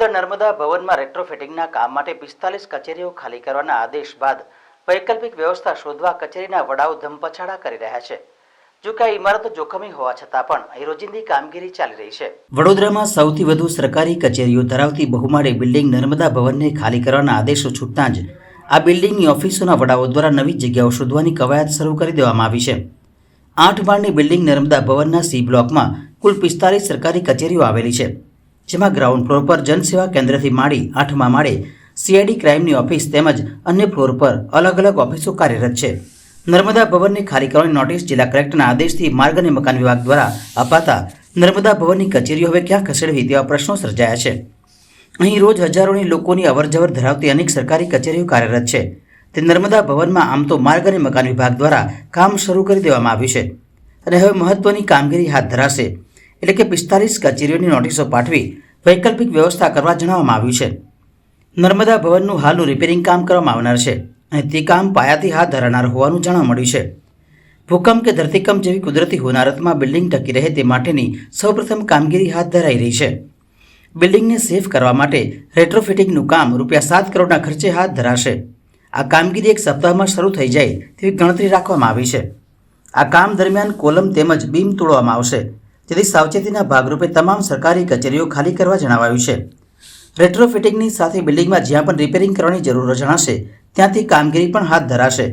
ભાવનગર નર્મદા ભવનમાં રેટ્રોફિટિંગના કામ માટે 45 કચેરીઓ ખાલી કરવાના આદેશ બાદ વૈકલ્પિક વ્યવસ્થા શોધવા કચેરીના વડાઓ ધમપછાડા કરી રહ્યા છે। જો કે આ ઇમારત જોખમી હોવા છતાં પણ અહીં રોજિંદી કામગીરી ચાલી રહી છે। વડોદરામાં સૌથી વધુ સરકારી કચેરીઓ ધરાવતી બહુમાળી બિલ્ડિંગ નર્મદા ભવનને ખાલી કરવાના આદેશો છૂટતાં જ આ બિલ્ડિંગની ઓફિસોના વડાઓ દ્વારા નવી જગ્યાઓ શોધવાની કવાયત શરૂ કરી દેવામાં આવી છે। 8 માળની બિલ્ડિંગ નર્મદા ભવનના સી બ્લોકમાં કુલ 45 સરકારી કચેરીઓ આવેલી છે, જેમાં ગ્રાઉન્ડ ફ્લોર પર જનસેવા કેન્દ્રથી માંડી 8મા માળે સીઆઈડી ક્રાઇમની ઓફિસ તેમજ અન્ય ફ્લોર પર અલગ અલગ ઓફિસો કાર્યરત છે। નર્મદા ભવનને ખાલી કરવાની નોટિસ જિલ્લા કલેક્ટરના આદેશથી માર્ગ અને મકાન વિભાગ દ્વારા અપાતા નર્મદા ભવનની કચેરીઓ હવે ક્યાં ખસેડવી તેવા પ્રશ્નો સર્જાયા છે। અહીં રોજ હજારોની લોકોની અવરજવર ધરાવતી અનેક સરકારી કચેરીઓ કાર્યરત છે, તે નર્મદા ભવનમાં આમ તો માર્ગ અને મકાન વિભાગ દ્વારા કામ શરૂ કરી દેવામાં આવ્યું છે અને હવે મહત્વની કામગીરી હાથ ધરાશે, એટલે કે 45 કચેરીઓની નોટિસો પાઠવી વૈકલ્પિક વ્યવસ્થા કરવા જણાવવામાં આવ્યું છે। નર્મદા ભવનનું હાલનું રિપેરિંગ કામ કરવામાં આવનાર છે અને તે કામ પાયાથી હાથ ધરાનાર હોવાનું જાણવા મળ્યું છે। ભૂકંપ કે ધરતીકંપ જેવી કુદરતી હોનારતમાં બિલ્ડિંગ ટકી રહે તે માટેની સૌપ્રથમ કામગીરી હાથ ધરાઈ રહી છે। બિલ્ડિંગને સેફ કરવા માટે રેટ્રોફિટિંગનું કામ ₹7 કરોડના ખર્ચે હાથ ધરાશે। આ કામગીરી એક સપ્તાહમાં શરૂ થઈ જાય તેવી ગણતરી રાખવામાં આવી છે। આ કામ દરમિયાન કોલમ તેમજ બીમ તોડવામાં આવશે, જેથી સાવચેતીના ભાગરૂપે તમામ સરકારી કચેરીઓ ખાલી કરવા જણાવાયું છે। રેટ્રોફિટિંગની સાથે બિલ્ડિંગમાં જ્યાં પણ રિપેરિંગ કરવાની જરૂર જણાશે ત્યાંથી કામગીરી પણ હાથ ધરાશે।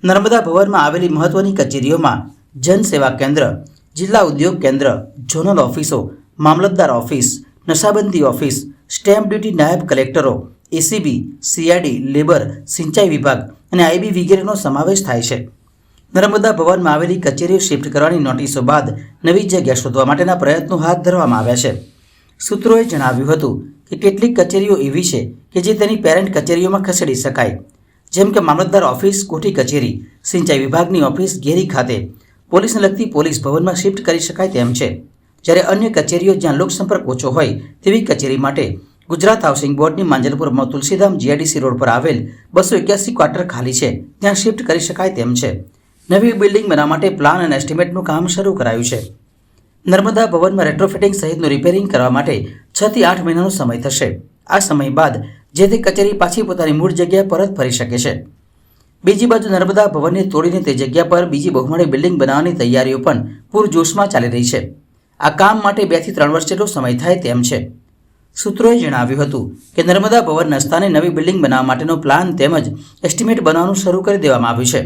નર્મદા ભવનમાં આવેલી મહત્વની કચેરીઓમાં જનસેવા કેન્દ્ર, જિલ્લા ઉદ્યોગ કેન્દ્ર, ઝોનલ ઓફિસો, મામલતદાર ઓફિસ, નશાબંધી ઓફિસ, સ્ટેમ્પ ડ્યુટી નાયબ કલેક્ટરો, એસીબી, સીઆઈડી, લેબર, સિંચાઈ વિભાગ અને આઈબી વગેરેનો સમાવેશ થાય છે। નર્મદા ભવનમાં આવેલી કચેરીઓ શિફ્ટ કરવાની નોટિસો બાદ નવી જગ્યા શોધવા માટેના પ્રયત્નો હાથ ધરવામાં આવ્યા છે। સૂત્રોએ જણાવ્યું હતું કે કેટલીક કચેરીઓ એવી છે કે જે તેની પેરેન્ટ કચેરીઓમાં ખસેડી શકાય, જેમ કે મામલતદાર ઓફિસ કોઠી કચેરી, સિંચાઈ વિભાગની ઓફિસ ગેરી ખાતે, પોલીસને લગતી પોલીસ ભવનમાં શિફ્ટ કરી શકાય તેમ છે, જ્યારે અન્ય કચેરીઓ જ્યાં લોકસંપર્ક ઓછો હોય તેવી કચેરી માટે ગુજરાત હાઉસિંગ બોર્ડની માંજલપુરમાં તુલસીધામ જીઆઈડીસી રોડ પર આવેલ 281 ક્વાર્ટર ખાલી છે, ત્યાં શિફ્ટ કરી શકાય તેમ છે। નવી બિલ્ડિંગ બનાવવા માટે પ્લાન અને એસ્ટિમેટનું કામ શરૂ કરાયું છે। નર્મદા ભવનમાં રેટ્રોફિટિંગ સહિતનું રિપેરિંગ કરવા માટે 6 થી 8 મહિનાનો સમય થશે। આ સમય બાદ જે તે કચેરી પાછી પોતાની મૂળ જગ્યાએ પરત ફરી શકે છે। બીજી બાજુ નર્મદા ભવનને તોડીને તે જગ્યા પર બીજી બહુમાળી બિલ્ડિંગ બનાવવાની તૈયારીઓ પણ પૂરજોશમાં ચાલી રહી છે। આ કામ માટે 2 થી 3 વર્ષ જેટલો સમય થાય તેમ છે। સૂત્રોએ જણાવ્યું હતું કે નર્મદા ભવનના સ્થાને નવી બિલ્ડિંગ બનાવવા માટેનો પ્લાન તેમજ એસ્ટિમેટ બનાવવાનું શરૂ કરી દેવામાં આવ્યું છે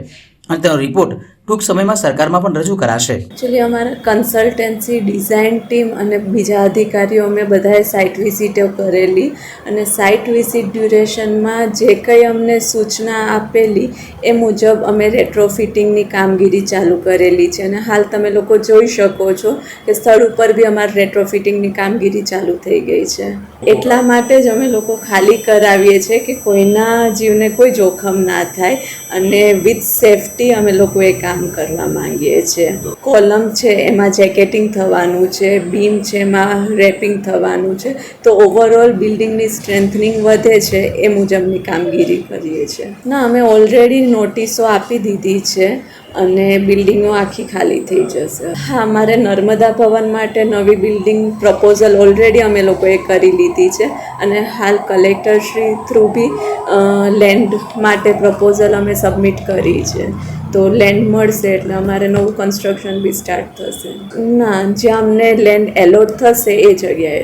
અને તેનો રિપોર્ટ ટૂંક સમયમાં સરકારમાં પણ રજૂ કરાશે। એકચ્યુઅલી અમારા કન્સલ્ટન્સી, ડિઝાઇન ટીમ અને બીજા અધિકારીઓ અમે બધાએ સાઇટ વિઝિટો કરેલી અને સાઇટ વિઝિટ ડ્યુરેશનમાં જે કંઈ અમને સૂચના આપેલી એ મુજબ અમે રેટ્રોફિટિંગની કામગીરી ચાલુ કરેલી છે અને હાલ તમે લોકો જોઈ શકો છો કે સ્થળ ઉપર બી અમારી રેટ્રોફિટિંગની કામગીરી ચાલુ થઈ ગઈ છે। એટલા માટે જ અમે લોકો ખાલી કરાવીએ છીએ કે કોઈના જીવને કોઈ જોખમ ના થાય અને વિથ સેફટી અમે લોકો એ કામ કરવા માંગીએ છીએ। કોલમ છે એમાં જેકેટિંગ થવાનું છે, બીમ છે એમાં રેપિંગ થવાનું છે, તો ઓવરઓલ બિલ્ડિંગની સ્ટ્રેન્થનિંગ વધે છે એ મુજબની કામગીરી કરીએ છીએ। ના, અમે ઓલરેડી નોટિસો આપી દીધી છે અને બિલ્ડિંગો આખી ખાલી થઈ જશે। હા, અમારે નર્મદા ભવન માટે નવી બિલ્ડિંગ પ્રપોઝલ ઓલરેડી અમે લોકોએ કરી લીધી છે અને હાલ કલેક્ટરશ્રી થ્રુ બી લેન્ડ માટે પ્રપોઝલ અમે સબમિટ કરી છે, તો લેન્ડ મળશે એટલે અમારે નવું કન્સ્ટ્રક્શન બી સ્ટાર્ટ થશે। ના, જ્યાં અમને લેન્ડ એલોટ થશે એ જગ્યાએ